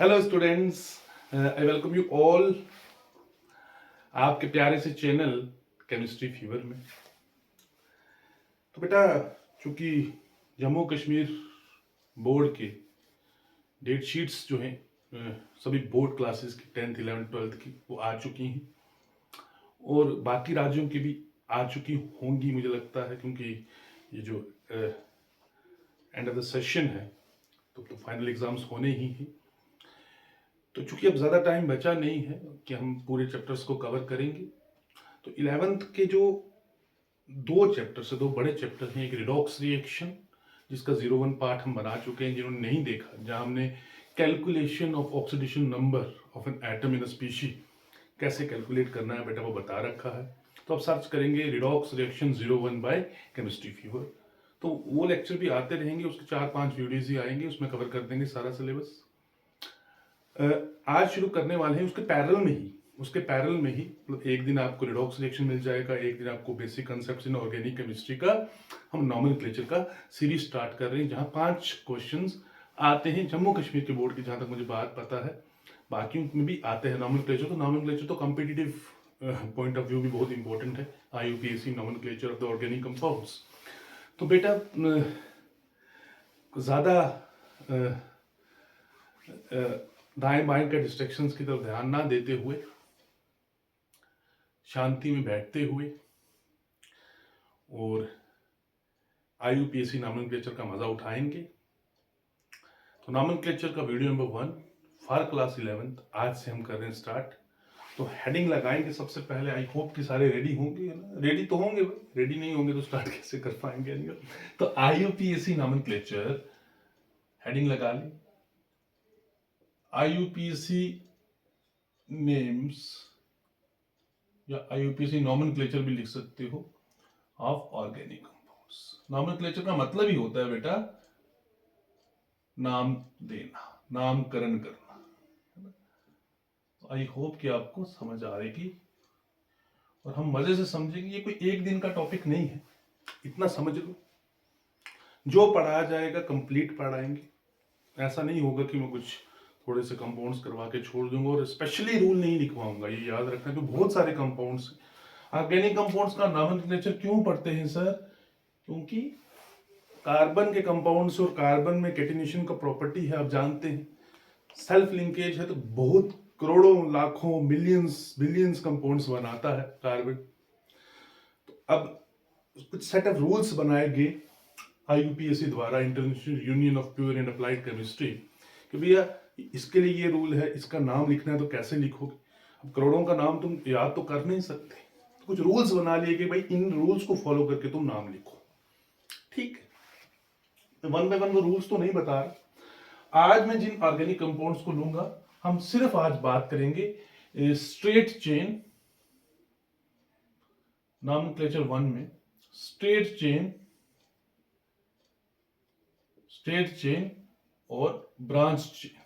Hello students, I welcome you all आपके प्यारे से चैनल केमिस्ट्री फीवर में। तो बेटा, चूंकि जम्मू कश्मीर बोर्ड के डेट शीट्स जो हैं सभी बोर्ड क्लासेस की 10th 11th 12th की वो आ चुकी हैं और बाकी राज्यों की भी आ चुकी होंगी मुझे लगता है, क्योंकि ये जो एंड ऑफ द सेशन है तो फाइनल एग्जाम्स होने ही हैं। तो चूंकि अब ज़्यादा टाइम बचा नहीं है कि हम पूरे चैप्टर्स को कवर करेंगे, तो 11th के जो दो चैप्टर्स है, दो बड़े चैप्टर हैं। एक रिडॉक्स रिएक्शन जिसका 01 पार्ट हम बना चुके हैं, जिन्होंने नहीं देखा, जहां हमने calculation of oxidation number of an atom in a species कैसे कैलकुलेट करना है बेटा वो बता रखा है। तो अब सर्च करेंगे redox reaction 01 by chemistry fever, तो वो लेक्चर भी आते रहेंगे, उसके 4-5 वीडियोज ही आएंगे, उसमें कवर कर देंगे सारा सिलेबस। आज शुरू करने वाले हैं उसके पैरेलल में ही मतलब एक दिन आपको रिडॉक्स रिएक्शन मिल जाएगा, एक दिन आपको basic concepts in organic chemistry का हम नॉमेनक्लेचर का सीरीज स्टार्ट कर रहे हैं, जहां 5 क्वेश्चंस आते हैं जम्मू कश्मीर के बोर्ड की, जहां तक मुझे बात पता है। बाकियों में भी आते हैं नॉमेनक्लेचर तो कॉम्पिटिटिव पॉइंट ऑफ व्यू भी बहुत इंपॉर्टेंट है, IUPAC nomenclature of the organic compounds. तो बेटा ज़्यादा दाएं बाएं का डिस्ट्रैक्शंस की तरफ ध्यान ना देते हुए शांति में बैठते हुए और IUPAC नॉमेनक्लेचर का मजा उठाएंगे। तो नॉमेनक्लेचर का video number 1 for class 11th आज से हम कर रहे हैं स्टार्ट। तो हेडिंग लगाएंगे सबसे पहले। आई होप कि सारे रेडी होंगे ना, रेडी तो होंगे, रेडी नहीं होंगे तो स्टार्ट कैसे कर पाएंगे। तो IUPAC नॉमेनक्लेचर हेडिंग लगा ली, IUPAC नेम्स या IUPAC नॉमेनक्लेचर भी लिख सकते हो ऑफ ऑर्गेनिक कंपाउंड्स। नॉमेनक्लेचर का मतलब ही होता है बेटा नाम देना, नामकरण करना। तो आई होप कि आपको समझ आ रहेगी और हम मजे से समझेंगे। ये कोई एक दिन का टॉपिक नहीं है, इतना समझ लो। जो पढ़ाया जाएगा कंप्लीट पढ़ाएंगे, ऐसा नहीं होगा कि मैं कुछ थोड़े से कंपाउंड्स करवा के छोड़ दूंगा और स्पेशली रूल नहीं लिखवाऊंगा। ये याद रखना कि बहुत सारे कंपाउंड्स, ऑर्गेनिक कंपाउंड्स का नॉमेनक्लेचर क्यों पढ़ते हैं सर? क्योंकि कार्बन के कंपाउंड्स और कार्बन में कैटिनेशन का प्रॉपर्टी है, आप जानते हैं। सेल्फ लिंकेज है तो बहुत करोड़ों लाखों मिलियंस बिलियंस कंपाउंड्स बनाता है कार्बन। तो अब कुछ सेट ऑफ रूल्स बनाए गए IUPAC द्वारा, international union of pure and applied chemistry, कि भैया इसके लिए ये रूल है, इसका नाम लिखना है तो कैसे लिखोगे। अब करोड़ों का नाम तुम याद तो कर नहीं सकते, तो कुछ रूल्स बना लिए कि भाई इन रूल्स को फॉलो करके तुम नाम लिखो। ठीक है, वन बाय वन वो रूल्स तो नहीं बता रहा। आज मैं जिन ऑर्गेनिक कंपाउंड्स को लूंगा, हम सिर्फ आज बात करेंगे स्ट्रेट चेन नॉमेनक्लेचर 1 में, स्ट्रेट चेन और ब्रांच चेन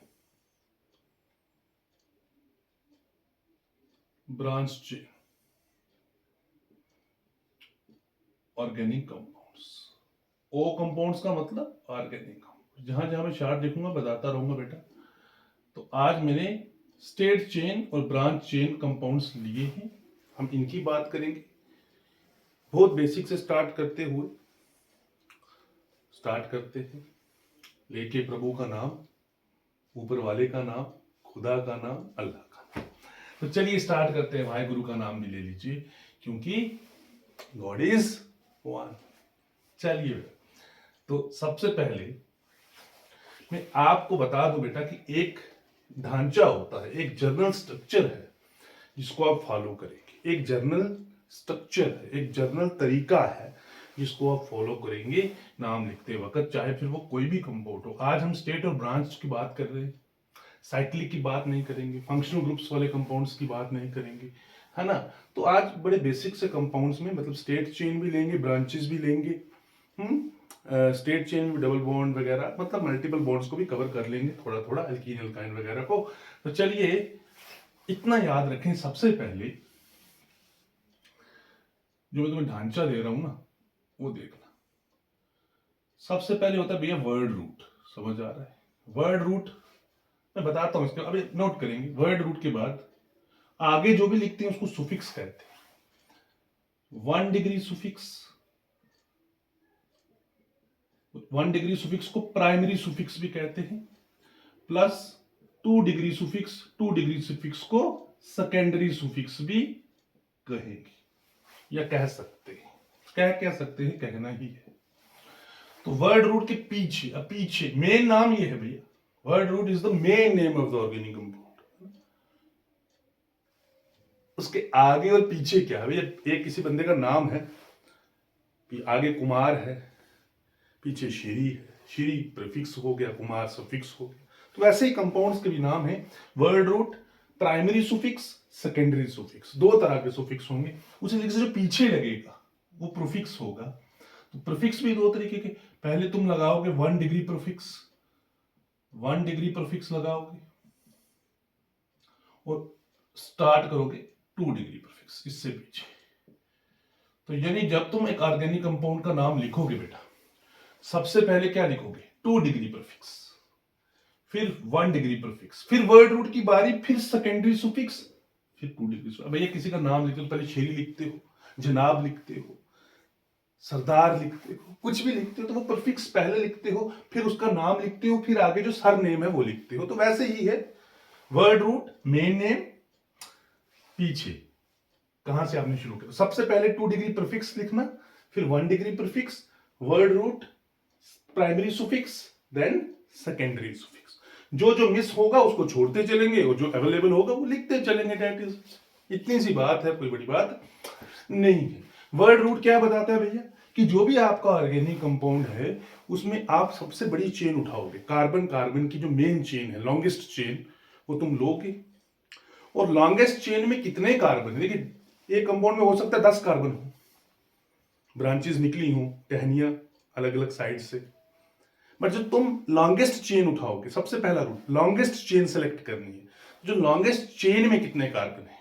ऑर्गेनिक कंपाउंड्स। ओ कंपाउंड्स का मतलब ऑर्गेनिक कंपाउंड। जहां जहां मैं शार्ट लिखूंगा बताता रहूंगा बेटा। तो आज मैंने स्ट्रेट चेन और ब्रांच चेन कंपाउंड्स लिए हैं, हम इनकी बात करेंगे। बहुत बेसिक से स्टार्ट करते हैं, लेके प्रभु का नाम, ऊपर वाले का नाम, खुदा का नाम, अल्लाह का नाम। तो चलिए स्टार्ट करते हैं। वाहे गुरु का नाम भी ले लीजिए, क्योंकि गॉड इज वन। चलिए, तो सबसे पहले मैं आपको बता दूं बेटा कि एक ढांचा होता है, एक जर्नल स्ट्रक्चर है जिसको आप फॉलो करेंगे। एक जर्नल स्ट्रक्चर है, एक जर्नल तरीका है जिसको आप फॉलो करेंगे नाम लिखते वक्त, चाहे फिर वो कोई भी कंपाउंड हो। आज हम स्टेट और ब्रांच की बात कर रहे हैं, साइक्लिक की बात नहीं करेंगे, फंक्शनल ग्रुप्स वाले कंपाउंड्स की बात नहीं करेंगे, है ना। तो आज बड़े बेसिक से कंपाउंड्स में मतलब स्टेट चेन भी लेंगे, ब्रांचेस भी लेंगे। स्टेट चेन में डबल बॉन्ड वगैरह, मतलब मल्टीपल बॉन्ड्स को भी कवर कर लेंगे थोड़ा थोड़ा, अल्कीन अल्काइन वगैरह को। तो चलिए इतना याद रखें, सबसे पहले जो मैं तुम्हें ढांचा दे रहा हूं ना वो देखना। सबसे पहले होता है भैया वर्ड रूट, समझ आ रहा है? वर्ड रूट मैं बताता हूं इसके, अभी नोट करेंगे। वर्ड रूट के बाद आगे जो भी लिखते हैं उसको सुफिक्स कहते हैं। 1 डिग्री सुफिक्स, 1 डिग्री सुफिक्स को प्राइमरी सुफिक्स भी कहते हैं, plus 2 degree suffix, 2 degree suffix को सेकेंडरी सुफिक्स भी कहेंगे या कह सकते हैं। कह सकते हैं, कहना ही है। तो वर्ड रूट के पीछे मेन नाम ये है भैया, word root is the main name of the organic compound. उसके आगे और पीछे क्या है भैया? एक किसी बंदे का नाम है, आगे कुमार है, पीछे श्री है, श्री प्रीफिक्स हो गया, कुमार सफिक्स हो गया। तो वैसे ही कंपाउंड्स के भी नाम है। Word root primary suffix, secondary suffix, दो तरह के सुफिक्स होंगे। उसी तरीके से जो पीछे लगेगा वो प्रीफिक्स होगा। तो प्रीफिक्स भी दो तरीके के, पहले तुम लगाओगे 1 डिग्री प्रीफिक्स, 1 डिग्री प्रीफिक्स लगाओगे और स्टार्ट करोगे 2 डिग्री प्रीफिक्स इससे पीछे। तो यानी जब तुम एक ऑर्गेनिक कंपाउंड का नाम लिखोगे बेटा, सबसे पहले क्या लिखोगे? 2 डिग्री प्रीफिक्स, फिर 1 डिग्री प्रीफिक्स, फिर वर्ड रूट की बारी, फिर सेकेंडरी सुफिक्स, फिर 2 डिग्री। अब भैया किसी का नाम लिखते हो, पहले शेरी लिखते हो, जनाब लिखते हो, सरदार लिखते हो, कुछ भी लिखते हो तो वो प्रीफिक्स पहले लिखते हो, फिर उसका नाम लिखते हो, फिर आगे जो सर नेम है वो लिखते हो। तो वैसे ही है वर्ड रूट, मेन नेम, पीछे कहां से आपने शुरू किया, सबसे पहले 2 डिग्री प्रीफिक्स लिखना, फिर 1 degree prefix, word root, primary suffix, then secondary suffix. जो जो मिस होगा उसको छोड़ते चलेंगे और जो अवेलेबल होगा वो लिखते चलेंगे। डेट इज, इतनी सी बात है, कोई बड़ी बात नहीं है। वर्ड रूट क्या बताता है भैया कि जो भी आपका ऑर्गेनिक कंपाउंड है उसमें आप सबसे बड़ी चेन उठाओगे, कार्बन कार्बन की जो मेन चेन है, लॉन्गेस्ट चेन, वो तुम लोगे। और लॉन्गेस्ट चेन में कितने कार्बन है? देखिए एक कंपाउंड में हो सकता है 10 कार्बन हो, ब्रांचेस निकली हो, टहनियां अलग अलग साइड से, बट जो तुम लॉन्गेस्ट चेन उठाओगे, सबसे पहला रूल लॉन्गेस्ट चेन सेलेक्ट करनी है। जो लॉन्गेस्ट चेन में कितने कार्बन है,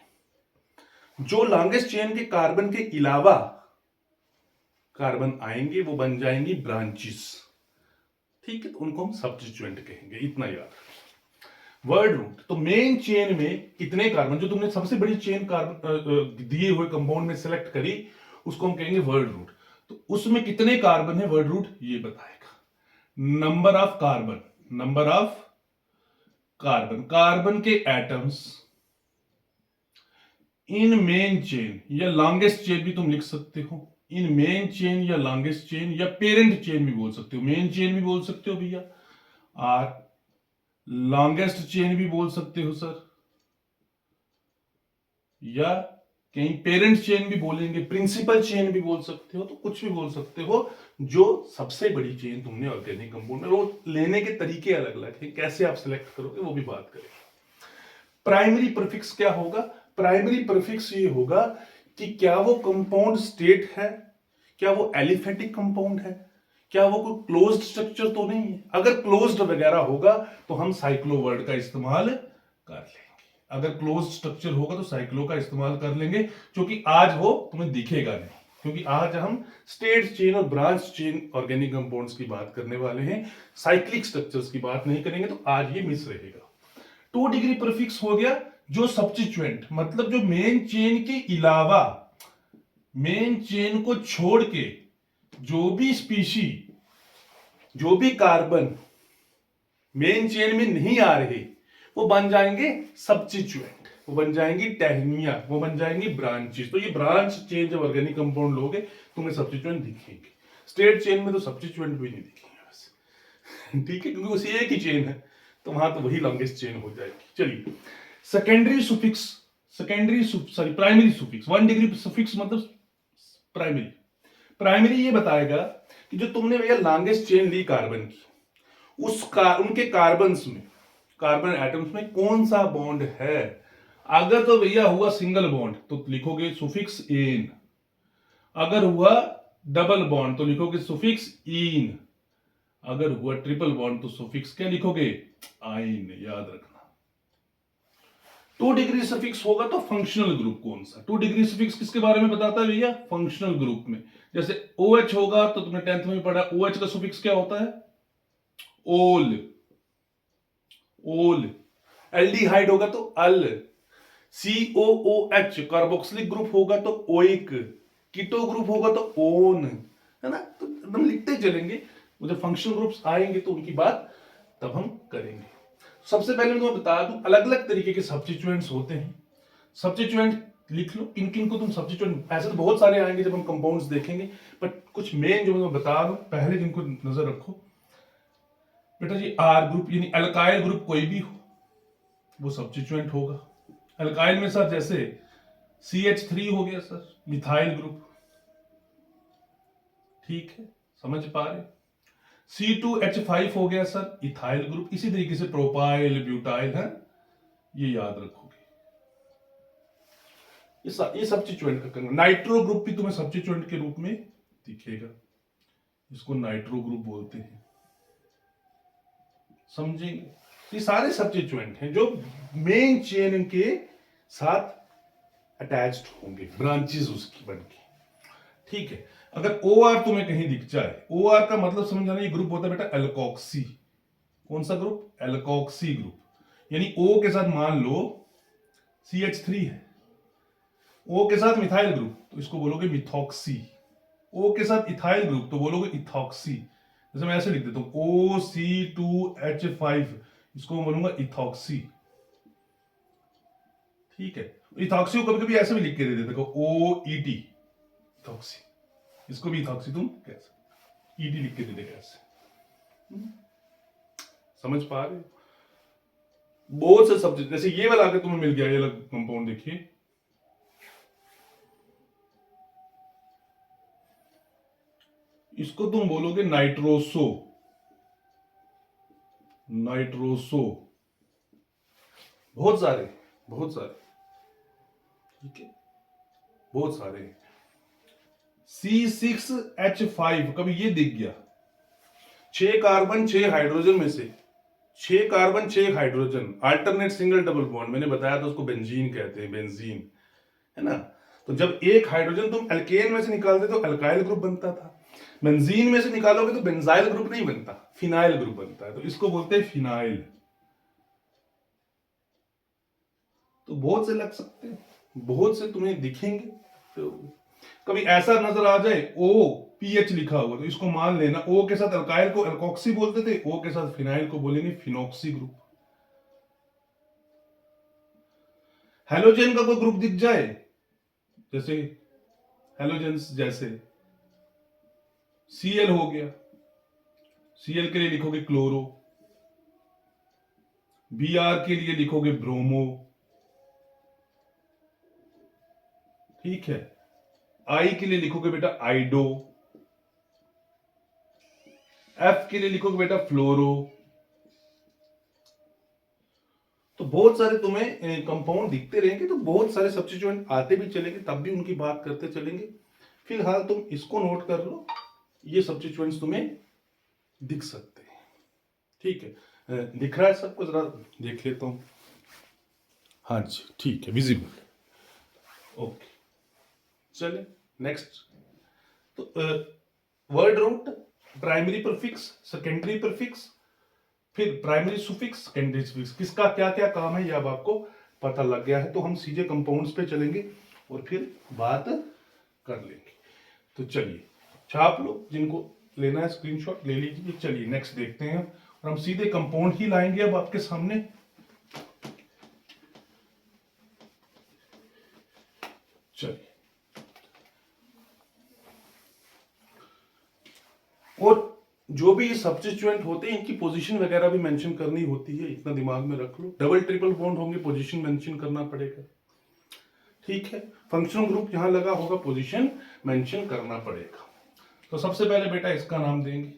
जो लॉन्गेस्ट चेन के कार्बन के अलावा कार्बन आएंगे वो बन जाएंगी ब्रांचेस, ठीक है? तो उनको हम सब्स्टिट्यूएंट कहेंगे, इतना याद। वर्ड रूट तो मेन चेन में कितने कार्बन, जो तुमने सबसे बड़ी चेन कार्बन दिए हुए कंपाउंड में सेलेक्ट करी, उसको हम कहेंगे वर्ड रूट। तो उसमें कितने कार्बन है वर्ड रूट ये बताएगा। Number of carbon, number of carbon, carbon के एटम्स इन मेन चेन या लॉन्गेस्ट चेन भी तुम लिख सकते हो, इन मेन चेन या लॉन्गेस्ट चेन या पेरेंट चेन भी बोल सकते हो, मेन चेन भी बोल सकते हो भैया, और लॉन्गेस्ट चेन भी बोल सकते हो सर, या कहीं पेरेंट चेन भी बोलेंगे, प्रिंसिपल चेन भी बोल सकते हो, तो कुछ भी बोल सकते हो। जो सबसे बड़ी चेन तुमने ऑर्गेनिक कंपाउंड में, वो लेने के तरीके अलग अलग हैं, कैसे आप सिलेक्ट करोगे वो भी बात करेंगे। प्राइमरी प्रीफिक्स क्या होगा? प्राइमरी प्रीफिक्स ये होगा कि क्या वो कंपाउंड स्टेट है, क्या वो एलिफेटिक कंपाउंड है, क्या वो कोई क्लोज्ड स्ट्रक्चर तो नहीं है। अगर क्लोज्ड वगैरह होगा तो हम साइक्लो वर्ड का इस्तेमाल कर लेंगे, अगर क्लोज्ड स्ट्रक्चर होगा तो साइक्लो का इस्तेमाल कर लेंगे, क्योंकि आज वो तुम्हें दिखेगा नहीं, क्योंकि आज हम स्टेट चेन और ब्रांच चेन ऑर्गेनिक कंपाउंड्स की बात करने वाले हैं, साइक्लिक स्ट्रक्चर्स की बात नहीं करेंगे, तो आज ये मिस रहेगा। 2 डिग्री प्रीफिक्स हो गया जो सब्स्टिट्यूएंट, मतलब जो मेन चेन के अलावा, मेन चेन को छोड़ के जो भी स्पीशी, जो भी कार्बन मेन चेन में नहीं आ रहे, वो बन जाएंगे सब्स्टिट्यूएंट, वो बन जाएंगी टहनियां, वो बन जाएंगी ब्रांचेस। तो ये ब्रांच चेन जब ऑर्गेनिक कंपाउंड लोगे तुम्हें सब्स्टिट्यूएंट दिखेंगे। स्टेट चेन में तो सब्स्टिट्यूएंट भी नहीं दिखेंगे वैसे, ठीक है, क्योंकि उसी एक ही चेन है, तो वहां तो वही लॉन्गेस्ट चेन हो जाएगी। चलिए secondary suffix, sorry primary suffix, 1 degree suffix मतलब प्राइमरी। प्राइमरी ये बताएगा कि जो तुमने भैया लॉन्गेस्ट चेन ली कार्बन की, उनके कार्बन्स में, कार्बन एटम्स में कौन सा बॉन्ड है। अगर तो भैया हुआ सिंगल बॉन्ड तो लिखोगे सुफिक्स एन, अगर हुआ डबल बॉन्ड तो लिखोगे सुफिक्स इन, अगर हुआ ट्रिपल बॉन्ड तो सुफिक्स क्या लिखोगे? आइन, याद रखना। 2 डिग्री सफिक्स होगा तो फंक्शनल ग्रुप कौन सा? 2 डिग्री सफिक्स किसके बारे में बताता है भैया? फंक्शनल ग्रुप में। जैसे OH होगा तो तुमने 10th में पढ़ा, OH का सफिक्स क्या होता है? ओल, ओल। एल्डिहाइड होगा तो अल, COOH कार्बोक्सिलिक ग्रुप होगा तो ओइक, कीटो ग्रुप होगा तो ओन, है ना। तो एकदम लिखते चलेंगे, जब फंक्शनल ग्रुप्स आएंगे तो उनकी बात तब हम करेंगे। सबसे पहले मैं तुम्हें बता दूं, अलग अलग तरीके के सब्स्टिट्यूएंट्स होते हैं। सब्स्टिट्यूएंट लिख लो, किन किन को तुम सब्स्टिट्यूएंट, ऐसे तो बहुत सारे आएंगे जब हम कंपाउंड्स देखेंगे, बट कुछ मेन जो मैं बता दूं, पहले जिनको नजर रखो बेटा जी, आर ग्रुप यानी अल्काइल ग्रुप कोई भी हो वो सब्स्टिट्यूएंट होगा। अल्काइल में सर जैसे CH3 हो गया सर, मिथाइल ग्रुप, ठीक है, समझ पा रहे। C2H5 हो गया सर, इथाइल ग्रुप। इसी तरीके से प्रोपाइल, ब्यूटाइल है, ये याद रखोगे। ये सब्स्टिट्यूएंट का करना। नाइट्रो ग्रुप भी तुम्हें सब्स्टिट्यूएंट के रूप में दिखेगा, इसको नाइट्रो ग्रुप बोलते हैं, समझेंगे। ये सारे सब्स्टिट्यूएंट हैं जो मेन चेन के साथ अटैच्ड होंगे, ब्रांचेस उसकी बन के, ठीक है। अगर OR तुम्हें कहीं दिख जाए, OR का मतलब समझ आना, ये ग्रुप होता है बेटा एल्कोक्सी। कौन सा ग्रुप? Alkoxy group. यानी O के साथ मान लो CH3 है, O के साथ मिथाइल ग्रुप तो इसको बोलोगे मिथॉक्सी, O के साथ इथाइल ग्रुप तो बोलोगे इथॉक्सी। जैसे मैं ऐसे लिख देता हूं OC2H5, इसको मैं बोलूंगा इथॉक्सी, ठीक है। इथॉक्सी को कभी कभी ऐसे भी लिख के दे देते हो, OET इथॉक्सी, इसको भी इथॉक्सी तुम कैसे ET लिख के दे देगा ऐसे, समझ पा रहे हो। बहुत से सब्जेक्ट, जैसे ये वाला आके तुम्हें मिल गया, ये अलग कंपाउंड देखिए, इसको तुम बोलोगे नाइट्रोसो, नाइट्रोसो, बहुत सारे, ठीक है, बहुत सारे। C6H5 कभी ये दिख गया, 6 कार्बन 6 हाइड्रोजन में से 6 carbon 6 hydrogen, alternate single double bond, मैंने बताया था उसको बेंजीन कहते हैं, बेंजीन, है ना। तो जब एक हाइड्रोजन तुम एल्केन में से निकालते तो अल्काइल ग्रुप बनता था, बेंजीन में से निकालोगे तो बेंजाइल ग्रुप नहीं बनता, फिनाइल ग्रुप बनता है, तो इसको बोलते हैं फिनाइल। तो बहुत से लग सकते हैं, बहुत से तुम्हें दिखेंगे। तो कभी ऐसा नजर आ जाए OPH लिखा हुआ तो इसको मान लेना, O के साथ अल्काइल को अल्कोक्सी बोलते थे, O के साथ फिनाइल को बोलेंगे फिनोक्सी ग्रुप। हेलोजन का कोई ग्रुप दिख जाए, जैसे हेलोजेंस, जैसे Cl हो गया, Cl के लिए लिखोगे क्लोरो, Br के लिए लिखोगे ब्रोमो, ठीक है। I के लिए लिखोगे बेटा आइडो, F के लिए लिखोगे बेटा फ्लोरो। तो बहुत सारे तुम्हें कंपाउंड दिखते रहेंगे, तो बहुत सारे सब्स्टिट्यूएंट आते भी चलेंगे, तब भी उनकी बात करते चलेंगे। फिलहाल तुम इसको नोट कर लो, ये सब्स्टिट्यूएंट्स तुम्हें दिख सकते हैं, ठीक है। दिख रहा है सबको? जरा देख लेता हूं, हाँ जी ठीक है, विजिबल, ओके। चले नेक्स्ट। तो word root, primary prefix, secondary prefix, फिर प्राइमरी सुफिक्स, सेकेंडरी सुफिक्स, किसका क्या क्या काम है ये अब आपको पता लग गया है। तो हम सीधे कंपाउंड्स पे चलेंगे और फिर बात कर लेंगे। तो चलिए छाप लो, जिनको लेना है स्क्रीनशॉट ले लीजिए। चलिए नेक्स्ट देखते हैं, और हम सीधे कंपाउंड ही लाएंगे अब आपके सामने। चलिए, और जो भी सब्स्टिट्यूएंट होते हैं इनकी पोजीशन वगैरह भी मेंशन करनी होती है, इतना दिमाग में रख लो। डबल ट्रिपल बॉन्ड होंगे, पोजीशन मेंशन करना पड़ेगा, ठीक है। फंक्शनल ग्रुप यहां लगा होगा, पोजीशन मेंशन करना पड़ेगा। तो सबसे पहले बेटा इसका नाम देंगे,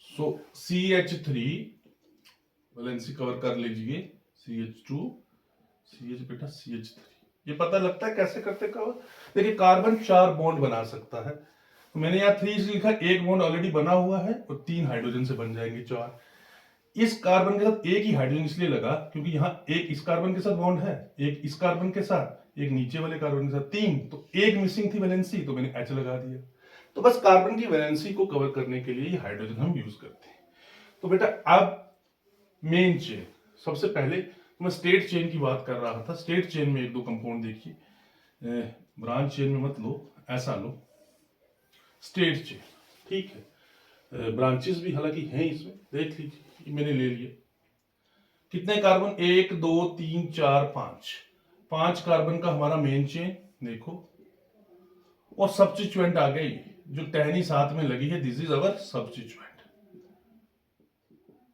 सो CH3, वैलेंसी कवर कर लीजिए, CH2, CH बेटा CH3। ये पता लगता है कैसे करते कवर? देखिए कार्बन 4 बॉन्ड बना सकता है, तो मैंने यहाँ 3 से लिखा, एक बॉन्ड ऑलरेडी बना हुआ है और 3 हाइड्रोजन से बन जाएंगे 4। इस कार्बन के साथ एक ही हाइड्रोजन इसलिए लगा क्योंकि यहाँ एक इस कार्बन के साथ बॉन्ड है, एक इस कार्बन के साथ, एक नीचे वाले कार्बन के साथ 3, तो एक मिसिंग थी वैलेंसी, तो मैंने H लगा दिया। तो बस कार्बन की वैलेंसी को कवर करने के लिए हाइड्रोजन हम यूज करते हैं। तो बेटा अब मेन चेन, सबसे पहले मैं स्टेट चेन की बात कर रहा था। स्टेट चेन में एक दो कंपाउंड देखिए, ब्रांच चेन में मत लो, ऐसा लो, स्टेट चेन, ठीक है। ब्रांचेस भी हालांकि हैं इसमें, देख लीजिए, मैंने ले लिया। कितने कार्बन, 1 2 3 4 5, 5 कार्बन का हमारा मेन चेन देखो, और सब्स्टिट्यूएंट आ गई जो टहनी साथ में लगी है, दिस इज अवर सब्स्टिट्यूएंट।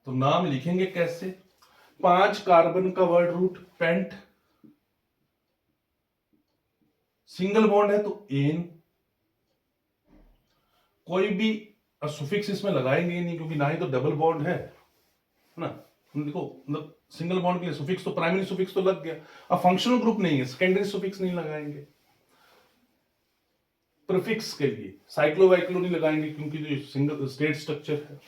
तो नाम लिखेंगे कैसे, 5 कार्बन का word root pent, single bond है तो एन, कोई भी सुफिक्स इसमें लगाएंगे नहीं क्योंकि ना ही तो डबल बॉन्ड है ना। देखो मतलब सिंगल बॉन्ड के लिए सुफिक्स तो प्राइमरी सुफिक्स तो लग गया, अब फंक्शनल ग्रुप नहीं है, सेकेंडरी सुफिक्स नहीं लगाएंगे। प्रीफिक्स के लिए साइक्लोवाइक्लो नहीं लगाएंगे क्योंकि जो सिंगल स्टेट स्ट्रक्चर है,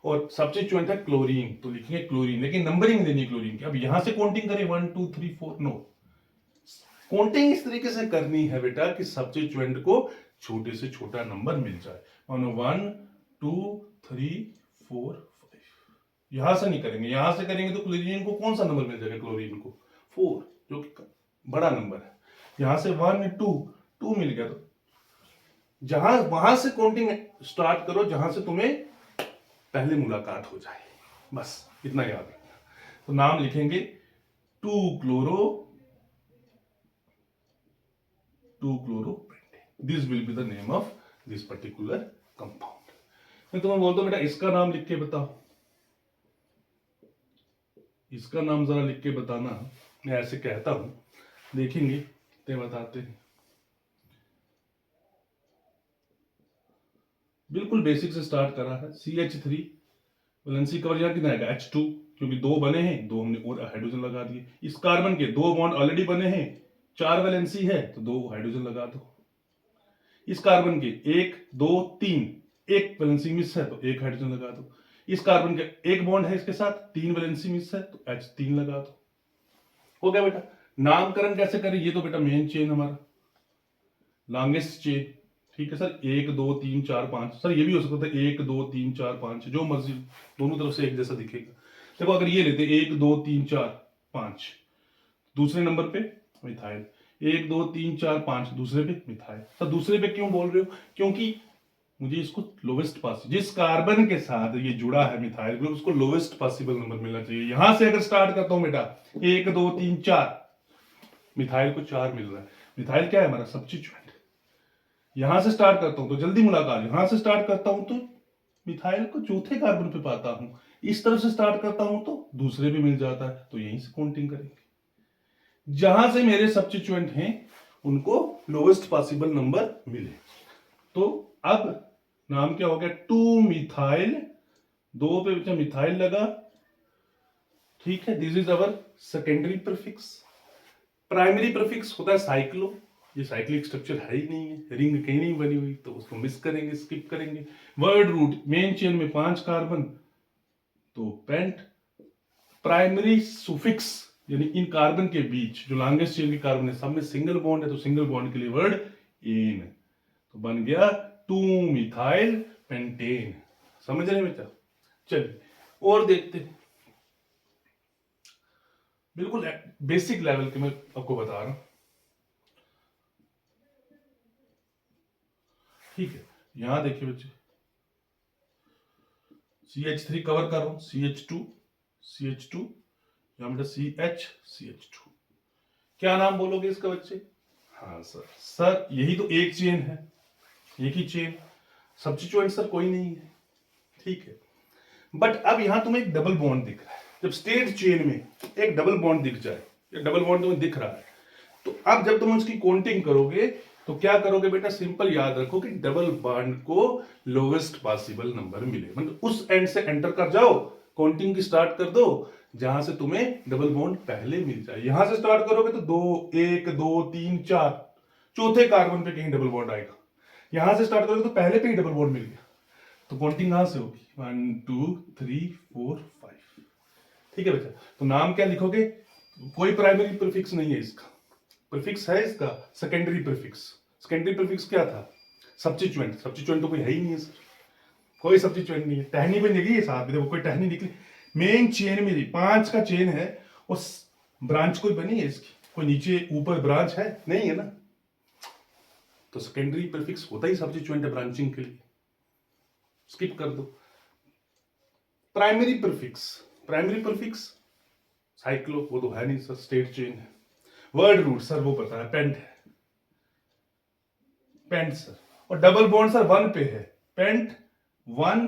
और सब्स्टिट्यूएंट है क्लोरीन, तो लिखेंगे क्लोरीन, लेकिन नंबरिंग देनी है क्लोरीन की। अब यहां से काउंटिंग करें 1 2 3 4, नो, काउंटिंग इस तरीके से करनी है बेटा कि सब्स्टिट्यूएंट को छोटे से छोटा नंबर मिल जाए, मानो 1 2 3 4 5। यहां से नहीं करेंगे, यहां से करेंगे तो क्लोरीन को कौन सा नंबर मिल जाएगा, क्लोरीन को 4, जो कि बड़ा नंबर है। यहां से 1 2 2 मिल गया, तो जहां वहां से काउंटिंग स्टार्ट करो जहां से तुम्हें पहले मुलाकात हो जाए, बस इतना याद रखना। तो नाम लिखेंगे 2 chloro pentane, this will be the name of this particular compound. मैं तुम्हें बोलता हूं बेटा इसका नाम लिख के बताओ, इसका नाम जरा लिख के बताना। मैं ऐसे कहता हूं, देखेंगे ते बताते हैं। बिल्कुल बेसिक से स्टार्ट करा है, CH3 वैलेंसी कवर यहाँ कितना आएगा, H2, क्योंकि 2 बने हैं, 2 हमने और हाइड्रोजन लगा दिए। इस कार्बन के 2 बॉन्ड ऑलरेडी बने हैं, 4 वैलेंसी है तो 2 हाइड्रोजन लगा दो। इस कार्बन के 1 2 3, एक वैलेंसी मिस है तो 1 हाइड्रोजन लगा दो। इस कार्बन के 1 बॉन्ड है इसके साथ, 3 वैलेंसी मिस है तो H3 लगा दो। हो गया बेटा। नामकरण कैसे करें, ये तो बेटा मेन चेन हमारा लॉन्गेस्ट चेन, ठीक है सर। 1 2 3 4 5, सर ये भी हो सकता है 1 2 3 4 5, जो मर्जी, दोनों तरफ से एक जैसा दिखेगा। देखो अगर ये लेते 1 2 3 4 5, दूसरे नंबर पे मिथाइल, 1 2 3 4 5, दूसरे पे मिथाइल। सर दूसरे पे क्यों बोल रहे हो, क्योंकि मुझे इसको लोवेस्ट पॉसिबल, जिस कार्बन के साथ ये जुड़ा है मिथाइल ग्रुप, उसको लोवेस्ट पॉसिबल नंबर मिलना चाहिए। यहां से अगर स्टार्ट करता हूं बेटा 1 2 3 4, मिथाइल को 4 मिल रहा है, मिथाइल क्या है हमारा सब्स्टिट्यूएंट। यहां से स्टार्ट करता हूं तो जल्दी मुलाकात, यहां से स्टार्ट करता हूं तो मिथाइल को चौथे कार्बन पे पाता हूं, इस तरफ से स्टार्ट करता हूं तो दूसरे पे मिल जाता है, तो यहीं से काउंटिंग करेंगे। जहां से मेरे सब्स्टिट्यूएंट हैं उनको लोवेस्ट पॉसिबल नंबर मिले। तो अब नाम क्या हो गया, 2 मिथाइल, 2 पे बचा मिथाइल लगा, ठीक है। This is our secondary prefix. Primary prefix होता है साइक्लो, ये साइक्लिक स्ट्रक्चर है ही नहीं है, रिंग कहीं नहीं बनी हुई, तो उसको मिस करेंगे, स्किप करेंगे। वर्ड रूट मेन चेन में 5 कार्बन तो पेंट। प्राइमरी सुफिक्स यानी इन कार्बन के बीच जो लॉन्गेस्ट चेन के कार्बन है सब में सिंगल बॉन्ड है, तो सिंगल बॉन्ड के लिए वर्ड एन, तो बन गया 2 मिथाइल पेंटेन। समझ रहे बेटा। चलिए और देखते हैं, बिल्कुल बेसिक लेवल के मैं आपको बता रहा हूं, ठीक है। यहां देखिए बच्चे, CH3 कवर कर रहा हूं, CH2 यहां बेटा CH2, क्या नाम बोलोगे इसका बच्चे। हाँ सर यही तो एक चेन है, एक ही चेन, सब्स्टिट्यूएंट सर कोई नहीं है, ठीक है। बट अब यहां तुम्हें एक डबल बॉन्ड दिख रहा है, जब स्टेट चेन में एक डबल बॉन्ड दिख जाए, या डबल बॉन्ड तुम्हें दिख रहा है, तो अब जब तुम उसकी काउंटिंग करोगे तो क्या करोगे बेटा, सिंपल याद रखो कि डबल बॉन्ड को लोवेस्ट पॉसिबल नंबर मिले, मतलब उस एंड से एंटर कर जाओ, काउंटिंग की स्टार्ट कर दो जहां से तुम्हें डबल बॉन्ड पहले मिल जाए। यहां से स्टार्ट करोगे तो 2 1 2 3 4, चौथे कार्बन पे कहीं डबल बॉन्ड आएगा। यहां से स्टार्ट करोगे तो पहले पे ही डबल बॉन्ड मिल गया, तो काउंटिंग कहां से होगी, 1 2 3 4 5, ठीक है बच्चा। तो नाम क्या लिखोगे, कोई प्राइमरी प्रीफिक्स नहीं है इसका, प्रीफिक्स है इसका सेकेंडरी प्रीफिक्स। सेकेंडरी प्रीफिक्स क्या था? सब्स्टिट्यूएंट। सब्स्टिट्यूएंट तो कोई है ही नहीं है सर, कोई सब्स्टिट्यूएंट नहीं है। टहनी भी निकली है साथ में, देखो कोई टहनी निकली। मेन चेन मेरी 5 का चेन है, उस ब्रांच कोई बनी है इसकी? कोई नीचे ऊपर ब्रांच है? नहीं है ना। तो सेकेंडरी प्रीफिक्स होता ही सब्स्टिट्यूएंट है ब्रांचिंग के लिए, स्किप कर दो। Primary prefix, primary prefix cyclo, वो तो है नहीं सर, स्टेट चेन है। वर्ड रूट सर वो पता है, पेंट है, पेंट सर। और डबल बॉन्ड सर 1 पे है, पेंट 1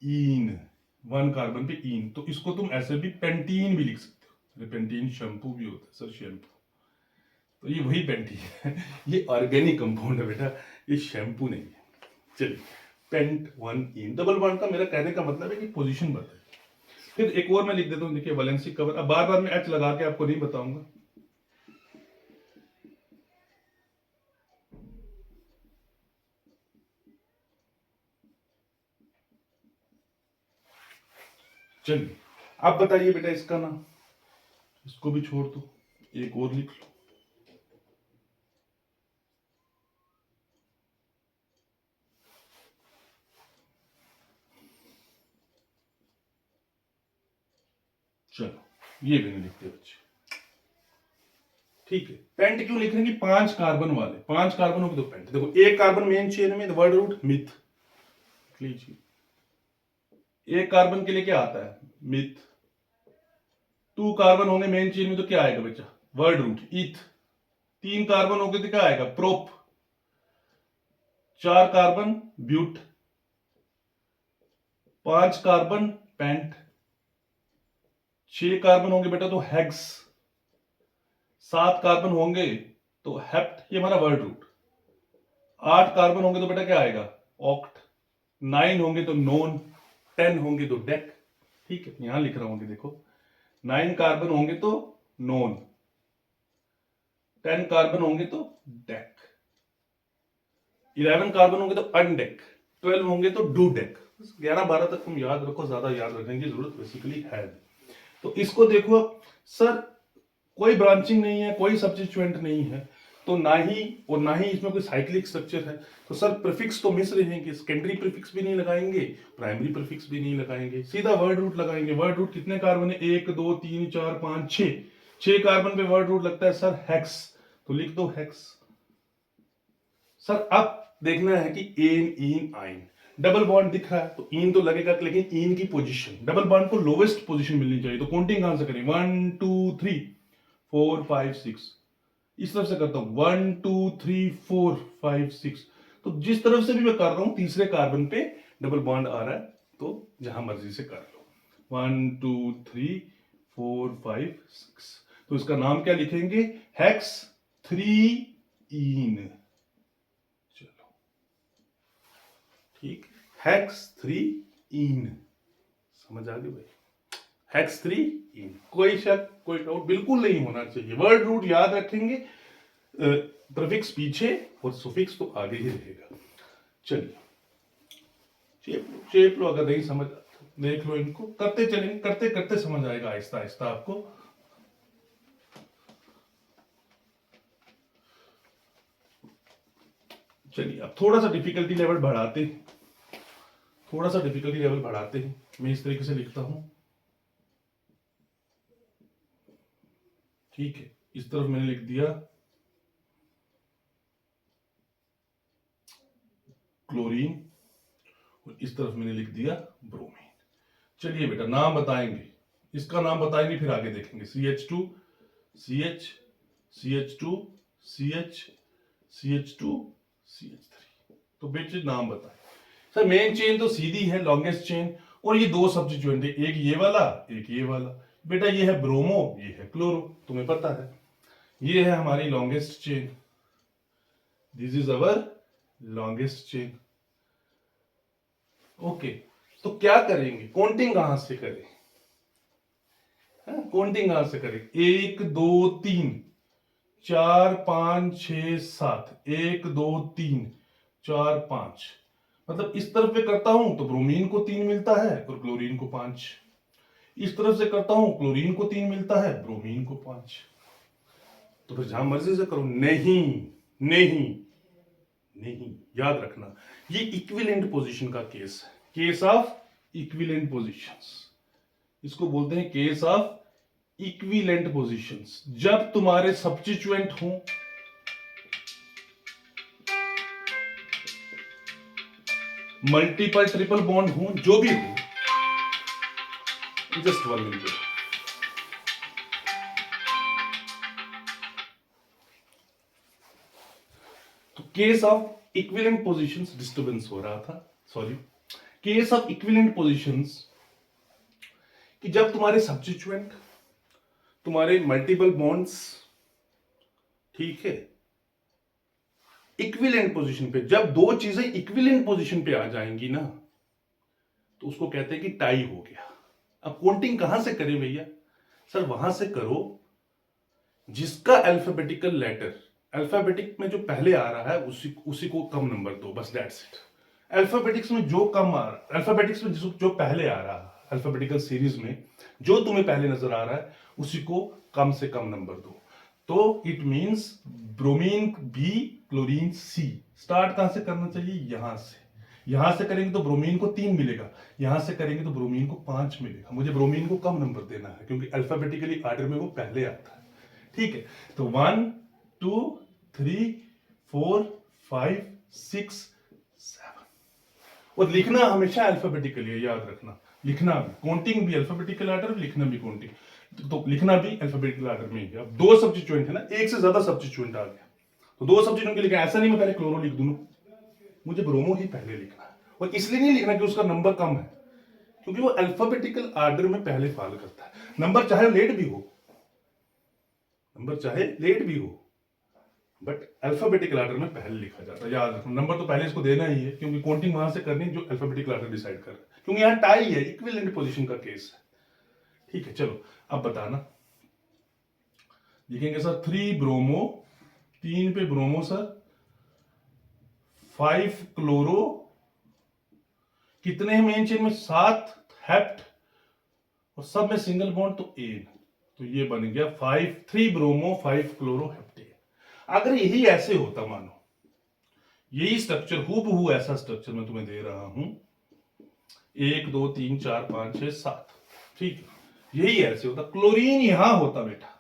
इन, 1 कार्बन पे इन, तो इसको तुम ऐसे भी पेंटीन भी लिख सकते हो। पेंटीन शैम्पू भी होता है सर, शैम्पू, तो ये वही पेंटीन है। ये ऑर्गेनिक कंपाउंड है बेटा, ये शैम्पू नहीं है। चलिए, पेंट 1 इन। डबल बॉन्ड का मेरा कहने का मतलब है कि पोजीशन बताए। फिर एक और मैं लिख देता हूं, देखिए वैलेंसी कवर। अब बार बार मैं एच लगा के आपको नहीं बताऊंगा। चलिए, अब बताइए बेटा इसका नाम, इसको भी छोड़ दो, एक और लिख लो। चलो, ये भी नहीं लिखते बच्चे, ठीक है। पेंट क्यों लिख रहे हैं कि 5 कार्बन वाले, 5 कार्बन होगी तो पेंट। देखो एक कार्बन मेन चेन में, वर्ड रूट मिथ लीजिए। एक कार्बन के लिए क्या आता है? मिथ। 2 कार्बन होंगे मेन चेन में तो क्या आएगा बच्चा? Word root ईथ। 3 कार्बन होंगे तो क्या आएगा? Prop. 4 carbon but. 5 carbon pent. 6 carbon होंगे बेटा तो हेक्स। 7 कार्बन होंगे तो हेप्ट, ये हमारा वर्ड रूट। 8 कार्बन होंगे तो बेटा क्या आएगा? ऑक्ट। 9 होंगे तो नोन। 10 होंगे तो डेक। ठीक है, यहां लिख रहा हूं, देखो 9 कार्बन होंगे तो नोन, 10 कार्बन होंगे तो डेक, 11 कार्बन होंगे तो अनडेक, 12 होंगे तो डू डेक। 11-12 तक तुम याद रखो, ज्यादा याद रखने की जरूरत बेसिकली है। तो इसको देखो सर, कोई ब्रांचिंग नहीं है, कोई सब्स्टिट्यूएंट नहीं है, तो ना ही इसमें कोई साइक्लिक स्ट्रक्चर है। तो सर प्रीफिक्स तो मिस रहेंगे, सेकेंडरी प्रीफिक्स भी नहीं लगाएंगे, प्राइमरी प्रीफिक्स भी नहीं लगाएंगे, सीधा वर्ड रूट लगाएंगे। वर्ड रूट कितने कार्बन है? 1 2 3 4 5 6, 6 कार्बन पे वर्ड रूट लगता है सर हेक्स, तो लिख दो हेक्स। सर अब देखना है कि एन इन आइन, डबल बॉन्ड दिख रहा है तो इन तो लगेगा, लेकिन इन की पोजीशन, डबल बॉन्ड को लोवेस्ट पोजीशन मिलनी चाहिए। तो काउंटिंग कहां से करें? 1 2 3 4 5 6, इस तरफ से करता हूं 1 2 3 4 5 6। तो जिस तरफ से भी मैं कर रहा हूं, तीसरे कार्बन पे डबल बॉन्ड आ रहा है, तो जहां मर्जी से कर लो। 1 2 3 4 5 6, तो इसका नाम क्या लिखेंगे? हेक्स 3 इन। चलो ठीक, हेक्स 3 इन, समझ आ गई भाई? हेक्स 3 इन, कोई शक कोई डाउट बिल्कुल नहीं होना चाहिए। वर्ड रूट याद रखेंगे, प्रीफिक्स पीछे और सुफिक्स तो आगे ही रहेगा। चलिए, शेप लो, अगर नहीं समझ देख लो, इनको करते चलेंगे, करते करते समझ आएगा आहिस्ता आहिस्ता आपको। चलिए, अब थोड़ा सा डिफिकल्टी लेवल बढ़ाते हैं, थोड़ा सा डिफिकल्टी लेवल बढ़ाते हैं। मैं इस तरीके से लिखता हूं, ठीक है। इस तरफ मैंने लिख दिया क्लोरीन, और इस तरफ मैंने लिख दिया ब्रोमीन। चलिए बेटा, नाम बताएंगे, इसका नाम बताएंगे, फिर आगे देखेंगे। CH2 CH CH2 CH CH2 CH3। तो बेटे नाम बताए सर। मेन चेन तो सीधी है, लॉन्गेस्ट चेन, और ये 2 सब्स्टिट्यूएंट है, एक ये वाला एक ये वाला। बेटा ये है ब्रोमो, ये है क्लोरो, तुम्हें पता है। ये है हमारी longest chain, this is our longest chain. Okay, तो क्या करेंगे? काउंटिंग कहां से करें? काउंटिंग कहां से करें? 1 2 3 4 5 6 7, 1 2 3 4 5, मतलब इस तरफ पे करता हूं तो ब्रोमीन को 3 मिलता है और क्लोरीन को 5। इस तरफ से करता हूं, क्लोरीन को 3 मिलता है, ब्रोमीन को 5। तो फिर जहां मर्जी से करो। नहीं नहीं नहीं, याद रखना, ये इक्विवेलेंट पोजीशन का केस है, केस ऑफ इक्विवेलेंट पोजीशंस, इसको बोलते हैं केस ऑफ इक्विवेलेंट पोजीशंस। जब तुम्हारे सब्स्टिट्यूएंट हो, मल्टीपल ट्रिपल बॉन्ड हो, जो भी हो, जस्ट 1 मिनट। तो case of equivalent positions, disturbance हो रहा था, sorry. Case of equivalent positions कि जब तुम्हारे सब्स्टिट्यूएंट, तुम्हारे मल्टीपल बॉन्ड्स, ठीक है, इक्विवेलेंट पोजीशन पे, जब दो चीजें इक्विवेलेंट पोजीशन पे आ जाएंगी ना, तो उसको कहते हैं कि टाई हो गया। अब काउंटिंग कहां से करें भैया? सर वहां से करो जिसका अल्फाबेटिकल लेटर, अल्फाबेटिक में जो पहले आ रहा है उसी को कम नंबर दो, बस दैट्स इट। अल्फाबेटिक्स में जो कम आ रहा, अल्फाबेटिक्स में जो पहले आ रहा है, अल्फाबेटिकल सीरीज में जो तुम्हें पहले नजर आ रहा है उसी को कम से कम नंबर दो। तो it means bromine B, chlorine C. Start कहां से करना चाहिए? यहां से। यहां से करेंगे तो ब्रोमीन को 3 मिलेगा, यहां से करेंगे तो ब्रोमीन को 5 मिलेगा। मुझे ब्रोमीन को कम नंबर देना है क्योंकि अल्फाबेटिकली ऑर्डर में वो पहले आता है, ठीक है। तो 1 2 3 4 5 6 7, और लिखना हमेशा अल्फाबेटिकली है, याद रखना। लिखना भी, काउंटिंग भी अल्फाबेटिकल ऑर्डर, लिखना भी काउंटिंग, तो लिखना भी अल्फाबेटिकल ऑर्डर में ही। अब 2 सब्स्टिट्यूएंट है ना, एक से ज्यादा सब्स्टिट्यूएंट आ गया, तो 2 सब्स्टिट्यूएंट के लिए ऐसा नहीं मैं पहले क्लोरो लिख दूं, मुझे ब्रोमो ही पहले लिखना है। और इसलिए नहीं लिखना कि उसका नंबर कम है, क्योंकि वो अल्फाबेटिकल ऑर्डर में पहले फॉलो करता है। नंबर चाहे लेट भी हो, नंबर चाहे लेट भी हो, बट अल्फाबेटिकल ऑर्डर में पहले लिखा जाता है। याद रखना, नंबर तो पहले इसको देना ही है, क्योंकि काउंटिंग वहां से करनी जो अल्फाबेटिकल ऑर्डर डिसाइड कर रहा है, क्योंकि यहां टाई है, इक्विवेलेंट पोजीशन का केस है, ठीक है। चलो अब बताना, लिखेंगे सर 3 ब्रोमो, 3 पे ब्रोमो सर, 5 क्लोरो, कितने हैं मेन चेन में? 7 हेप्ट, और सब में सिंगल बॉन्ड तो एन, तो ये बन गया 3 ब्रोमो 5 क्लोरो हेप्टेन। अगर यही ऐसे होता, मानो यही स्ट्रक्चर हूबहू ऐसा स्ट्रक्चर मैं तुम्हें दे रहा हूं, 1 2 3 4 5 6 7, ठीक है, यही ऐसे होता, क्लोरीन यहां होता बेटा,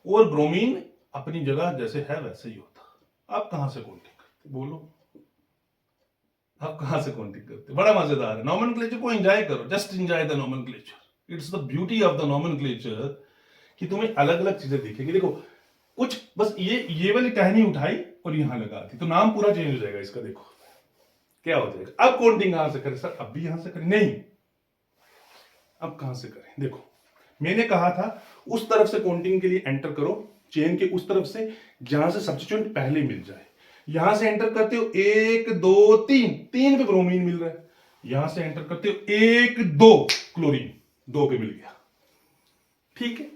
और ब्रोमीन अपनी जगह जैसे है वैसे ही होता। आप कहां से काउंटिंग करते, बोलो? आप कहां से काउंटिंग करते? बड़ा मजेदार है, नॉमेनक्लेचर को एंजॉय करो, just enjoy the nomenclature. It's the beauty of the nomenclature कि तुम्हें अलग अलग चीजें दिखेंगी। देखो कुछ बस ये वाली टहनी उठाई और यहां लगा दी तो नाम पूरा चेंज हो जाएगा इसका। देखो क्या हो जाएगा। अब काउंटिंग कहां से करें सर? अब भी यहां से करें? नहीं, अब कहां से करें? देखो मैंने कहा था उस तरफ से काउंटिंग के लिए एंटर करो, चेन के उस तरफ से जहां से सब्स्टिट्यूएंट पहले मिल जाए। यहां से एंटर करते हो 1 2 3, 3 पे ब्रोमीन मिल रहा है, यहां से एंटर करते हो 1 2, क्लोरीन 2 पे मिल गया, ठीक है।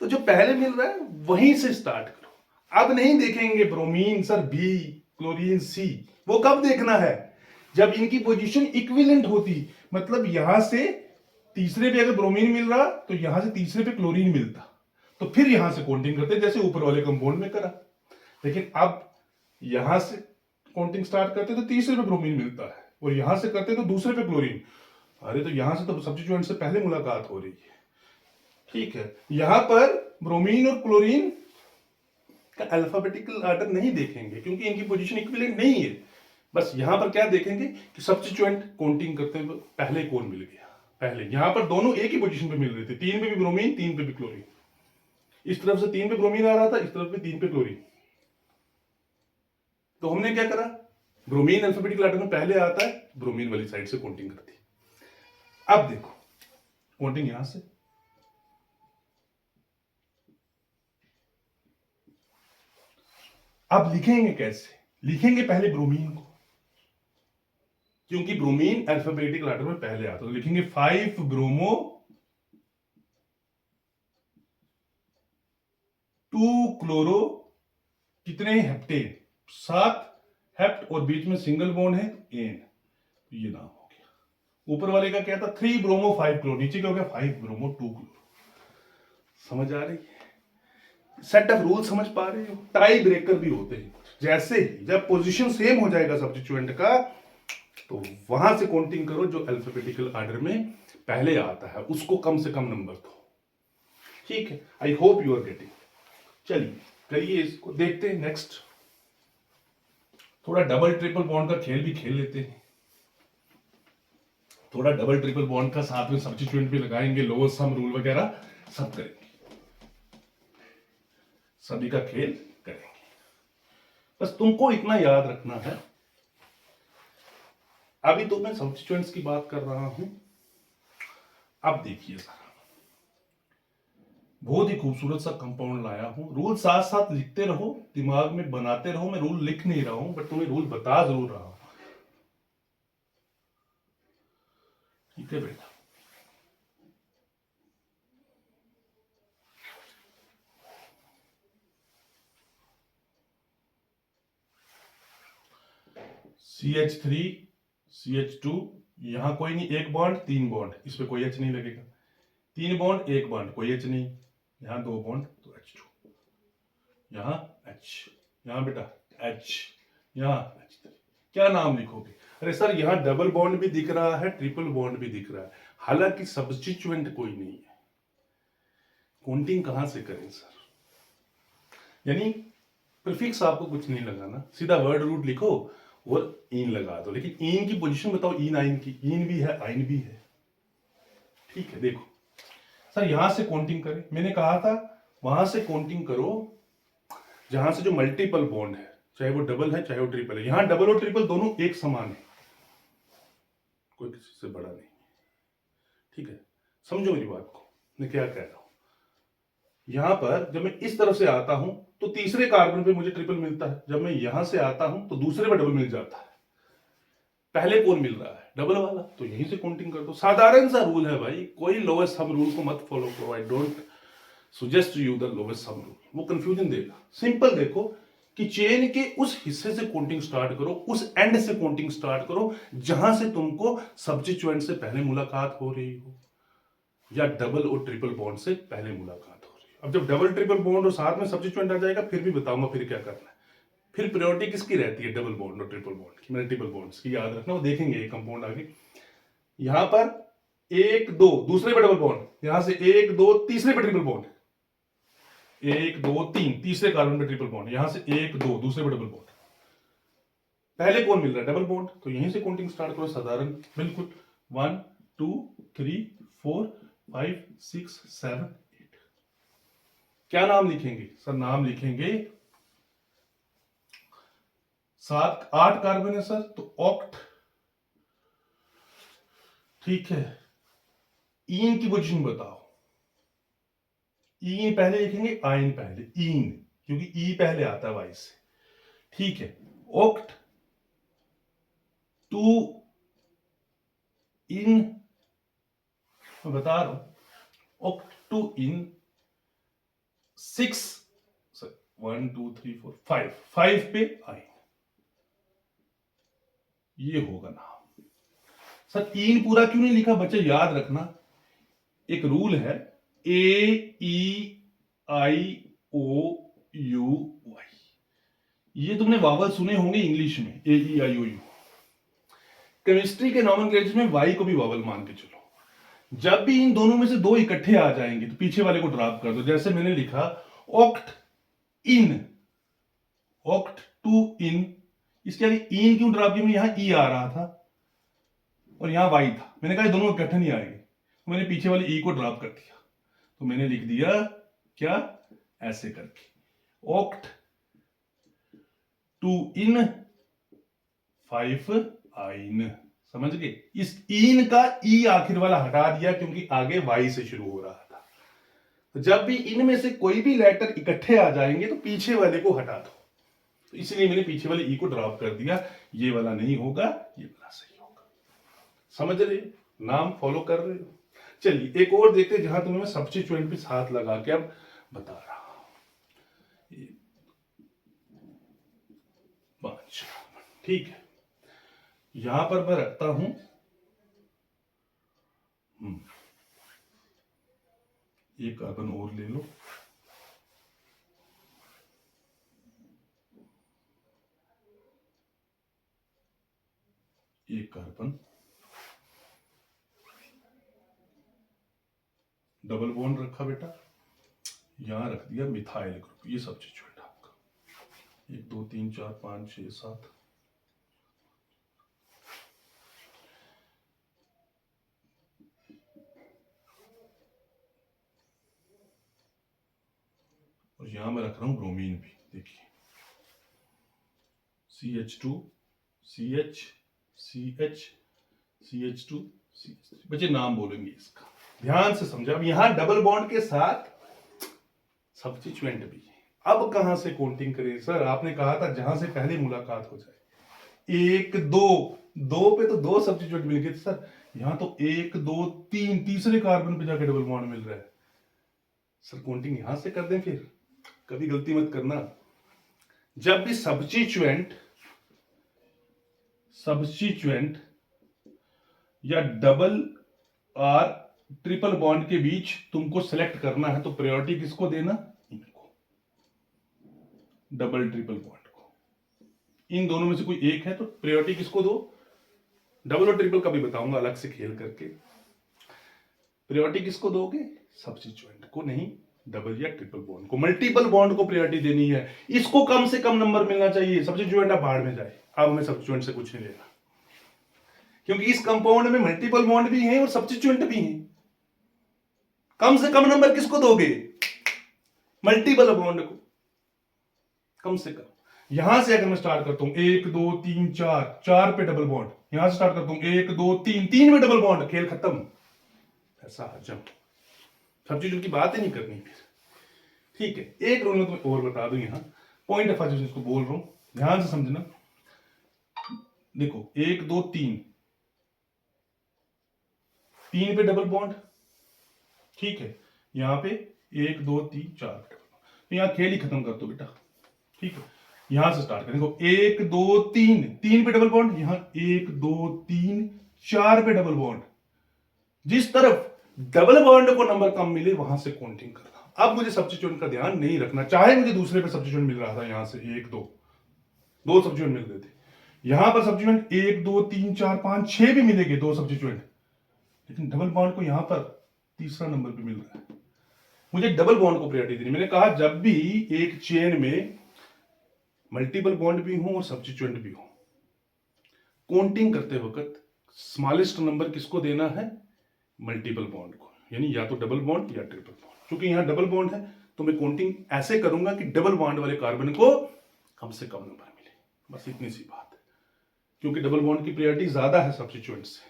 तो जो पहले मिल रहा है वहीं से स्टार्ट करो। अब नहीं देखेंगे bromine sir B, chlorine C, वो कब देखना है? जब इनकी पोजीशन इक्विवेलेंट होती, मतलब यहां से तीसरे पे अगर ब्रोमीन मिल रहा तो यहां से तीसरे पे क्लोरीन मिलता, तो फिर यहां से काउंटिंग करते जैसे ऊपर वाले कंपाउंड में करा। लेकिन अब यहां से काउंटिंग स्टार्ट करते तो तीसरे पे ब्रोमीन मिलता है, और यहां से करते तो दूसरे पे क्लोरीन। अरे तो यहां से तो सब्स्टिट्यूएंट से पहले मुलाकात हो रही है, ठीक है। यहां पर ब्रोमीन और क्लोरीन का अल्फाबेटिकल ऑर्डर नहीं देखेंगे क्योंकि इनकी पोजीशन इक्विवेलेंट नहीं है। बस यहां पर क्या देखेंगे कि सब्स्टिट्यूएंट काउंटिंग करते हुए पहले कौन मिल गया। पहले यहां पर दोनों एक ही पोजीशन पे मिल रहे थे, 3 पे भी ब्रोमीन 3 पे भी क्लोरीन। इस तरफ से 3 पे ब्रोमीन आ रहा था, इस तरफ पे 3 पे क्लोरीन। तो हमने क्या करा, ब्रोमीन अल्फाबेटिकल ऑर्डर में पहले आता है, ब्रोमीन वाली साइड से काउंटिंग करती। अब देखो काउंटिंग यहां से, अब लिखेंगे कैसे? लिखेंगे पहले ब्रोमीन को, क्योंकि ब्रोमीन अल्फाबेटिकल ऑर्डर में पहले आता है। तो लिखेंगे 5 ब्रोमो 2 क्लोरो, कितने हेप्टेन? 7 हेप्ट, और बीच में सिंगल बॉन्ड है एन, तो ये नाम हो गया। ऊपर वाले का क्या था? 3 ब्रोमो 5 क्लोरो, नीचे क्या हो गया? 5 ब्रोमो 2 क्लोरो। समझ आ रही है? सेट ऑफ रूल समझ पा रहे हो? टाई ब्रेकर भी होते हैं। जैसे ही जब पोजीशन सेम हो जाएगा सब्स्टिट्यूएंट का, तो वहां से काउंटिंग करो जो अल्फाबेटिकल ऑर्डर में पहले आता है, उसको कम से कम नंबर दो। ठीक है, I hope you are getting. चलिए करिए इसको, देखते हैं नेक्स्ट। थोड़ा डबल ट्रिपल बॉन्ड का खेल भी खेल लेते हैं। थोड़ा डबल ट्रिपल बॉन्ड का साथ में सब्स्टिट्यूएंट भी लगाएंगे, लोअर सम रूल वगैरह सब करेंगे, सभी का खेल करेंगे। बस तुमको इतना याद रखना है, अभी तो मैं सब्स्टिट्यूएंट्स की बात कर रहा हूं। अब देखिए जरा, बहुत ही खूबसूरत सा कंपाउंड लाया हूं। रूल साथ साथ लिखते रहो, दिमाग में बनाते रहो। मैं रूल लिख नहीं रहा हूं, बट तुम्हें रूल बता जरूर रहा हूं। ठीक है बेटा, CH3 CH2, यहां कोई नहीं, एक बॉन्ड तीन बॉन्ड, इस पे कोई H नहीं लगेगा। तीन बॉन्ड एक बॉन्ड, कोई H नहीं। यहां दो बॉन्ड तो H2, यहां H, यहां बेटा H, यहां H3। क्या नाम लिखोगे? अरे सर यहां डबल बॉन्ड भी दिख रहा है, ट्रिपल बॉन्ड भी दिख रहा है, हालांकि सब्स्टिट्यूएंट कोई नहीं है। काउंटिंग कहां से करें सर? यानी प्रीफिक्स आपको कुछ नहीं लगाना, सीधा वर्ड रूट लिखो और इन लगा दो। लेकिन इन की पोजीशन बताओ, इन आइन की, इन भी है आइन भी है। ठीक है, देखो सर यहां से काउंटिंग करें, मैंने कहा था वहां से काउंटिंग करो जहां से जो मल्टीपल बॉन्ड है, चाहे वो डबल है चाहे वो ट्रिपल है। यहां डबल और ट्रिपल दोनों एक समान है, कोई किसी से बड़ा नहीं। ठीक है, समझो मेरी बात को, मैं क्या कह रहा हूं। यहां पर जब मैं इस तरफ से आता हूं तो तीसरे कार्बन पे मुझे ट्रिपल मिलता है, जब मैं यहां से आता हूं तो दूसरे पे डबल मिल जाता है। पहले कौन मिल रहा है? डबल वाला, तो यहीं से काउंटिंग कर दो। साधारण सा रूल है भाई, कोई लोवेस्ट सम रूल को मत फॉलो करो। I don't suggest you the lowest sum rule, वो कंफ्यूजन देगा। सिंपल देखो कि चेन के उस हिस्से से काउंटिंग स्टार्ट करो, उस एंड से काउंटिंग स्टार्ट करो जहां से तुमको सब्स्टिट्यूएंट से पहले मुलाकात हो रही हो, या डबल और ट्रिपल बॉन्ड से पहले मुलाकात हो रही है। अब जब डबल ट्रिपल बॉन्ड और साथ में सब्स्टिट्यूएंट आ जाएगा, फिर भी बताऊंगा फिर क्या करना है। फिर प्रायोरिटी किसकी रहती है? डबल बॉन्ड और ट्रिपल बॉन्ड की, मल्टीपल बॉन्ड्स की, याद रखना, वो देखेंगे ये कंपाउंड आगे। यहां पर एक दो, दूसरे पे डबल बॉन्ड, यहां से एक दो, तीसरे पे ट्रिपल बॉन्ड, एक दो तीन, तीसरे कार्बन पे ट्रिपल बॉन्ड, यहां से एक दो, दूसरे पे डबल बॉन्ड। पहले कौन मिल रहा है? डबल बॉन्ड, तो यहीं से काउंटिंग स्टार्ट करो, साधारण बिल्कुल। 1 2 3 4 5 6 7 8। क्या नाम लिखेंगे सर? नाम लिखेंगे, 7 8 कार्बन है सर, तो ऑक्ट। ठीक है, ईन की पोजीशन बताओ। ईन पहले लिखेंगे, आइन पहले, ईन, क्योंकि ई पहले आता है वाई से। ठीक है, ऑक्ट टू इन, मैं बता रहा हूं, ऑक्ट टू इन 6, 1 2 3 4 5, 5 पे आइन, ये होगा नाम। सर इन पूरा क्यों नहीं लिखा? बच्चे याद रखना, एक रूल है, AEIOU, ये तुमने वावल सुने होंगे इंग्लिश में, AEIOU। केमिस्ट्री के नॉमेनक्लेचर में वाई को भी वावल मान के चलो। जब भी इन दोनों में से दो इकट्ठे आ जाएंगे तो पीछे वाले को ड्रॉप कर दो। जैसे मैंने लिखा ऑक्ट इन, ऑक्ट टू इन, इसके आगे इन क्यों ड्रॉप किया? यहां ई आ रहा था और यहां वाई था, मैंने कहा दोनों इकट्ठे नहीं आएंगे, तो मैंने पीछे वाले ई को ड्रॉप कर दिया, तो मैंने लिख दिया क्या, ऐसे करके, ऑक्ट टू इन 5 आइन। समझ गए? इस इन का ई आखिर वाला हटा दिया क्योंकि आगे वाई से शुरू हो रहा था। तो जब भी इनमें से कोई भी लेटर इकट्ठे आ जाएंगे तो पीछे वाले को हटा दो, तो इसलिए मैंने पीछे वाले ई को ड्रॉप कर दिया। ये वाला नहीं होगा, ये वाला सही होगा। समझ रहे? नाम फॉलो कर रहे हो? चलिए एक और देखते हैं जहां तुम्हें मैं सब्स्टिट्यूएंट पे हाथ लगा के अब बता रहा हूं। 5, ठीक है, यहां पर मैं रखता हूं एक कार्बन और ले लो, एक कार्बन, डबल बॉन्ड रखा बेटा, यहां रख दिया मिथाइल ग्रुप, ये सब्स्टिट्यूएंट आपका 1 2 3 4 5 6 7, और यहां मैं रख रहा हूं ब्रोमीन भी, देखिए CH2 CH CH CH2 CH3, बच्चे नाम बोलेंगे इसका, ध्यान से समझा। अब यहां डबल बॉन्ड के साथ सब्स्टिट्यूएंट भी है। अब कहां से काउंटिंग करें सर? आपने कहा था जहां से पहले मुलाकात हो जाए, 1 2 2 पे तो 2 सब्स्टिट्यूएंट मिल गए सर, यहां तो 1 2 3 तीसरे कार्बन पे जाके डबल बॉन्ड मिल रहा है सर, काउंटिंग यहां से कर दें फिर? कभी गलती मत करना, जब भी सब्स्टिट्यूएंट या डबल और ट्रिपल बॉन्ड के बीच तुमको सिलेक्ट करना है तो प्रायोरिटी किसको देना? इनको, डबल ट्रिपल बॉन्ड को। इन दोनों में से कोई एक है तो प्रायोरिटी किसको दो? डबल और ट्रिपल का भी बताऊंगा अलग से खेल करके। प्रायोरिटी किसको दोगे? सब्स्टिट्यूएंट को, नहीं डबल या ट्रिपल बॉन्ड को। मल्टीपल बॉन्ड को प्रायोरिटी देनी है, इसको कम से कम नंबर मिलना चाहिए। सब्स्टिट्यूएंट अब बाहर में जाए, अब हमें सब्स्टिट्यूएंट से कुछ नहीं लेना, क्योंकि इस कंपाउंड में मल्टीपल बॉन्ड भी हैं और सब्स्टिट्यूएंट भी हैं। कम से कम नंबर किसको दोगे? मल्टीपल बॉन्ड को, कम से कम। यहां से अगर मैं स्टार्ट करता हूं 1 2 3 4, 4 पे डबल बॉन्ड, यहां से स्टार्ट करता हूं 1 2 3, 3 पे डबल बॉन्ड, खेल खत्म, ऐसा हजम। सब्स्टिट्यूट की बात ही नहीं करनी फिर, ठीक है। एक रूल में तुम्हें और बता दूं, यहां पॉइंट ऑफ एजुकेशन इसको बोल रहा हूं, ध्यान से समझना। देखो 1 2 3, 3 पे डबल बॉन्ड, ठीक है। यहां पे 1 2 3 4 पे डबल बॉन्ड, तो यहां खेल ही खत्म कर दो बेटा, ठीक है। यहां से स्टार्ट करें, देखो 1 2 3, 3 पे डबल बॉन्ड, यहां 1 2 3 4 पे डबल बॉन्ड। जिस तरफ डबल बॉन्ड को नंबर कम मिले वहां से काउंटिंग करना। अब मुझे सब्स्टिट्यूएंट का ध्यान नहीं रखना, चाहे मुझे दूसरे पे सब्स्टिट्यूएंट मिल रहा था, यहां से 1 2 2 सब्स्टिट्यूएंट मिल रहे थे, यहां पर सब्स्टिट्यूएंट 1 2 3 4 5 6 भी मिलेंगे, 2 सब्स्टिट्यूएंट, लेकिन डबल बॉन्ड को यहां पर तीसरा नंबर पे मिल रहा है। मुझे डबल बॉन्ड को प्रायोरिटी देनी। मैंने कहा जब भी एक चेन में मल्टीपल बॉन्ड भी हो और सब्स्टिट्यूएंट भी हो, काउंटिंग करते वक्त स्मॉलेस्ट नंबर किसको देना है? मल्टीपल बॉन्ड को, यानी या तो डबल बॉन्ड या ट्रिपल बॉन्ड। क्योंकि यहां डबल बॉन्ड है तो मैं काउंटिंग ऐसे करूंगा कि डबल बॉन्ड वाले कार्बन को कम से कम नंबर मिले, बस इतनी सी बात है। क्योंकि डबल बॉन्ड की प्रायोरिटी ज्यादा है सब्स्टिट्यूएंट से,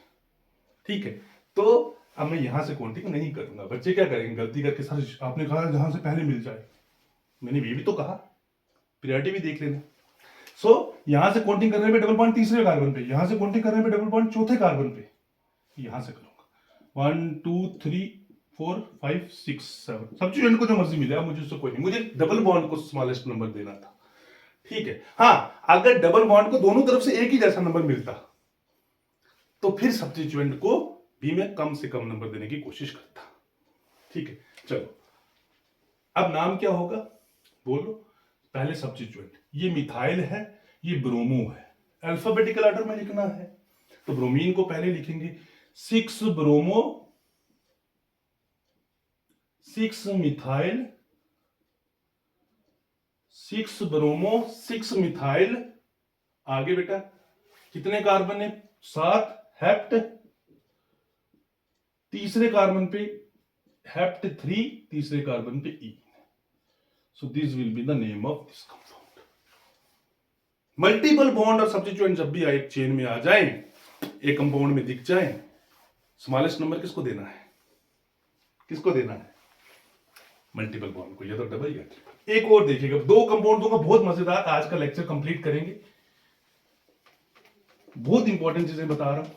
ठीक है। तो अब मैं यहां से काउंटिंग नहीं करूंगा। बच्चे क्या करेंगे गलती करके, सर आपने कहा जहां से पहले मिल जाए, मैंने ये भी तो कहा प्रायोरिटी भी देख लेना। सो यहां से काउंटिंग करने में डबल बॉन्ड तीसरे कार्बन पे, यहां से काउंटिंग करने में डबल बॉन्ड चौथे कार्बन पे, यहां से करूंगा 1 2 3 4 5 6 7, सब्स्टिट्यूएंट को जो मर्जी मिले, मुझे उससे कोई नहीं, मुझे डबल बॉन्ड को स्मॉलेस्ट नंबर देना था, ठीक है। हाँ, अगर डबल बॉन्ड को दोनों तरफ से एक ही जैसा नंबर मिलता तो फिर सब्स्टिट्यूएंट को भी मैं कम से कम नंबर देने की कोशिश करता, ठीक है। चलो अब नाम क्या होगा बोलो? पहले सब्स्टिट्यूएंट, ये मिथाइल है, ये ब्रोमो है, अल्फाबेटिकल ऑर्डर में लिखना है, तो ब्रोमीन को पहले लिखेंगे 6 ब्रोमो 6 मिथाइल, 6 ब्रोमो 6 मिथाइल। आगे बेटा कितने कार्बन है? 7 हेप्ट, तीसरे कार्बन पे हेप्ट 3, तीसरे कार्बन पे E. So this will be the name of this compound. Multiple bond और सब्स्टिट्यूएंट जब भी एक चेन में आ जाए, एक कंपाउंड में दिख जाए, स्मॉलेस्ट नंबर किसको देना है? किसको देना है? मल्टीपल बॉन्ड को, या तो डबल या ट्रिपल। एक और देखिएगा, 2 कंपाउंडों का बहुत मजेदार आज का लेक्चर कंप्लीट करेंगे। बहुत इंपॉर्टेंट चीजें बता रहा हूं।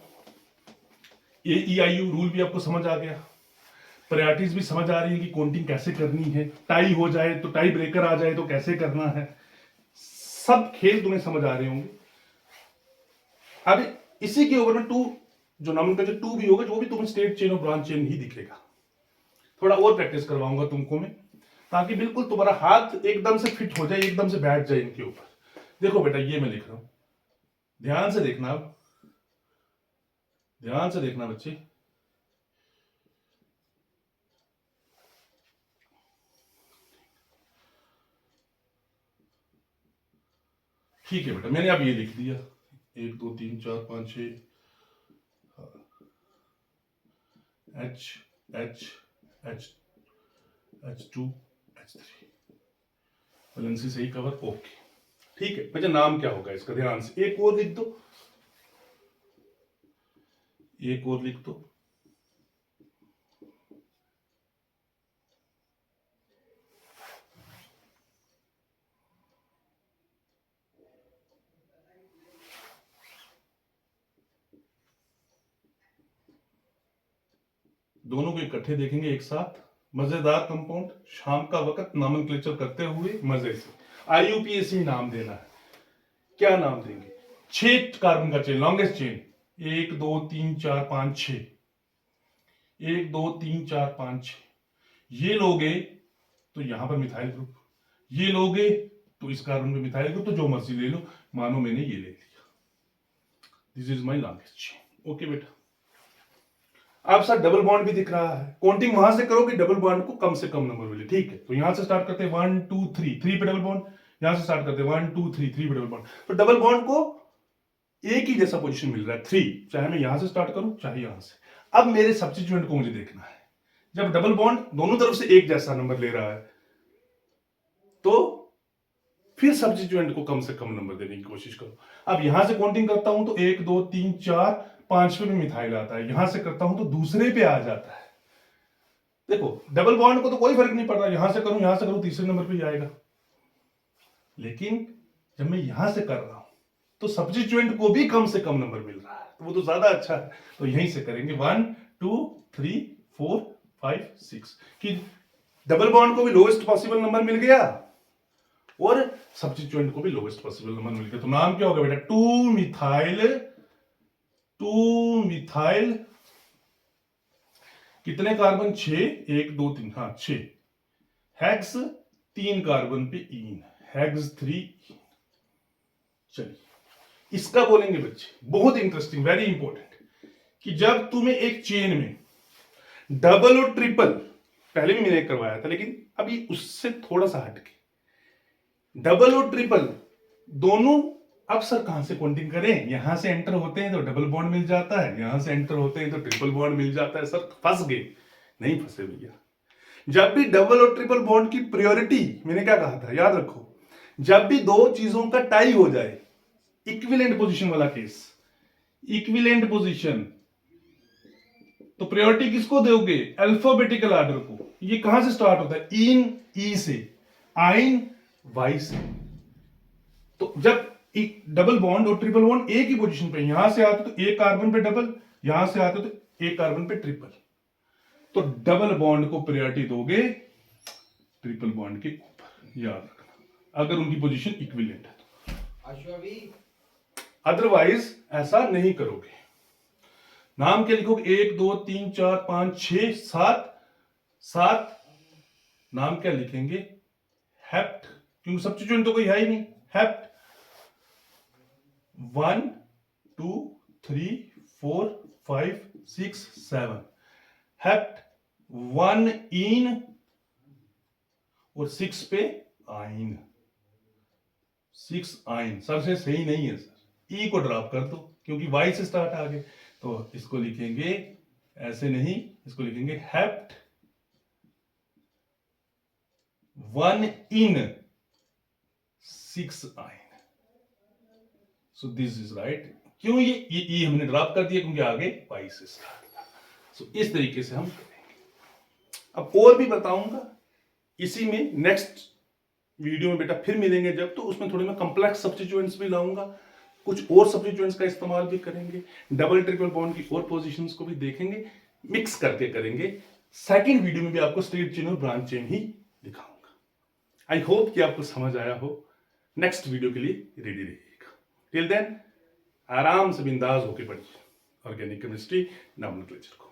ये EIU रूल भी आपको समझ आ गया, प्रायोरिटीज भी समझ आ रही है कि काउंटिंग कैसे करनी है, टाई हो जाए तो टाई ब्रेकर आ जाए तो कैसे करना है, सब खेल तुम्हें समझ आ रहे होंगे। अब इसी के ऊपर में 2 जो नॉमेनक्लेचर 2 भी होगा, जो भी तुम्हें स्टेट चेन और ब्रांच चेन ही दिखेगा। थोड़ा और प्रैक्टिस करवाऊंगा तुमको मैं, ताकि बिल्कुल तुम्हारा हाथ एकदम से फिट हो जाए, एकदम से बैठ जाए इनके ऊपर। देखो बेटा ये मैं लिख रहा हूं, ध्यान से देखना। अब ध्यान से देखना बच्चे। ठीक है बेटा, मैंने अब ये लिख दिया 1 2 3 4 5 6 H H H H2 H3 valency सही कवर। ओके ठीक है बच्चा, नाम क्या होगा इसका, ध्यान से एक और लिख दो, एक और लिख दो। दोनों को इकट्ठे देखेंगे एक साथ। मजेदार कंपाउंड, शाम का वक्त नॉमेनक्लेचर करते हुए मजे से। IUPAC नाम देना है, क्या नाम देंगे? 6 कार्बन का चेन, लॉन्गेस्ट चेन, 1 2 3 4 5 6, 1 2 3 4 5 6। ये लोगे तो यहां पर मिथाइल ग्रुप, ये लोगे तो इस कार्बन पे मिथाइल ग्रुप, तो जो मर्जी ले लो, मानो मैंने ये ले लिया। This is my longest chain. Okay बेटा, आप सर डबल बॉन्ड भी दिख रहा है, काउंटिंग वहां से करो कि डबल बॉन्ड को कम से कम नंबर मिले। ठीक है, तो यहां से स्टार्ट करते हैं 1 2 3, 3 पे डबल बॉन्ड, यहां से स्टार्ट करते हैं 1 2 3, 3 पे डबल बॉन्ड। तो डबल बॉन्ड को एक ही जैसा पोजीशन मिल रहा है 3, चाहे मैं यहां से स्टार्ट करूं चाहे यहां से। अब मेरे सब्स्टिट्यूएंट को मुझे देखना है, जब डबल बॉन्ड दोनों तरफ से एक जैसा नंबर ले रहा है तो फिर सब्स्टिट्यूएंट को कम से कम नंबर देने की कोशिश करो। अब यहां से काउंटिंग करता हूं तो 1 2 3 4 5 पे भी मिथाइल आता है, यहां से करता हूं तो दूसरे पे आ जाता है। देखो डबल बॉन्ड को तो कोई फर्क नहीं पड़ रहा, यहां से करूं तीसरे नंबर पे जाएगा। लेकिन जब मैं यहां से कर रहा हूं तो सब्स्टिट्यूएंट को भी कम से कम नंबर मिल रहा है, तो वो तो ज्यादा अच्छा है। तो यहीं से करेंगे 1 2 3 4 5 6 कि डबल बॉन्ड को भी लोएस्ट पॉसिबल नंबर मिल गया और सब्स्टिट्यूएंट को भी लोएस्ट पॉसिबल नंबर मिल गया। तो नाम क्या होगा बेटा? 2 मिथाइल कितने कार्बन? 6, 1 2 3, हाँ 6 हेक्स, 3 कार्बन पे इन, हेक्स 3। चलिए इसका बोलेंगे बच्चे, बहुत इंटरेस्टिंग, वेरी इंपॉर्टेंट, कि जब तुम्हें एक चेन में डबल और ट्रिपल, पहले भी मैंने करवाया था लेकिन अभी उससे थोड़ा सा हटके, डबल और ट्रिपल दोनों, अब सर कहां से काउंटिंग करें? यहां से एंटर होते हैं तो डबल बॉन्ड मिल जाता है, यहां से एंटर होते हैं तो ट्रिपल बॉन्ड मिल जाता है। सर फंस गए? नहीं फंसे भैया। जब भी डबल और ट्रिपल बॉन्ड की प्रायोरिटी, मैंने क्या कहा था याद रखो, जब भी दो चीजों का टाई हो जाए, इक्विवेलेंट पोजीशन वाला केस, इक्विवेलेंट पोजीशन, तो प्रायोरिटी किसको दोगे? अल्फाबेटिकल ऑर्डर को। ये कहां से स्टार्ट होता है? इन ई से, आइन वाई से। तो जब डबल बॉन्ड और ट्रिपल बॉन्ड एक ही पोजीशन पे, यहां से आते तो एक कार्बन पे डबल, यहां से आते तो एक कार्बन पे ट्रिपल, तो डबल बॉन्ड को प्रायोरिटी दोगे ट्रिपल बॉन्ड के ऊपर, याद रखना, अगर उनकी पोजीशन इक्विवेलेंट है तो। अदरवाइज ऐसा नहीं करोगे। नाम क्या लिखोगे? 1 2 3 4 5 6 7 नाम क्या लिखेंगे? हेप्ट, क्योंकि सब्स्टिट्यूएंट तो कोई है ही नहीं। हेप्ट 1 2 3 4 5 6 7, हेप्ट 1 इन और 6 पे आइन, 6 आइन। सबसे सही नहीं है सर, ई को ड्रॉप कर दो क्योंकि वाई से स्टार्ट आ गए, तो इसको लिखेंगे ऐसे नहीं, इसको लिखेंगे हेप्ट 1 इन 6 आइन। So this is right. क्यों ये ई हमने ड्रॉप कर दिया? क्योंकि आगे वाई से स्टार्ट था। सो इस तरीके से हम करेंगे। अब और भी बताऊंगा इसी में, नेक्स्ट वीडियो में बेटा फिर मिलेंगे जब, तो उसमें थोड़े मैं कॉम्प्लेक्स सब्स्टिट्यूएंट्स भी लाऊंगा, कुछ और सब्स्टिट्यूएंट्स का इस्तेमाल भी करेंगे, डबल ट्रिपल बॉन्ड की और पोजीशंस को भी देखेंगे, मिक्स करके करेंगे। सेकंड वीडियो में भी आपको स्ट्रेट चेन और ब्रांच चेन ही दिखाऊंगा। आई होप कि आपको समझ आया हो। नेक्स्ट वीडियो के लिए रेडी रहिएगा। टिल देन आराम से बिंदास होके पढ़िए ऑर्गेनिक केमिस्ट्री नॉमेनक्लेचर को।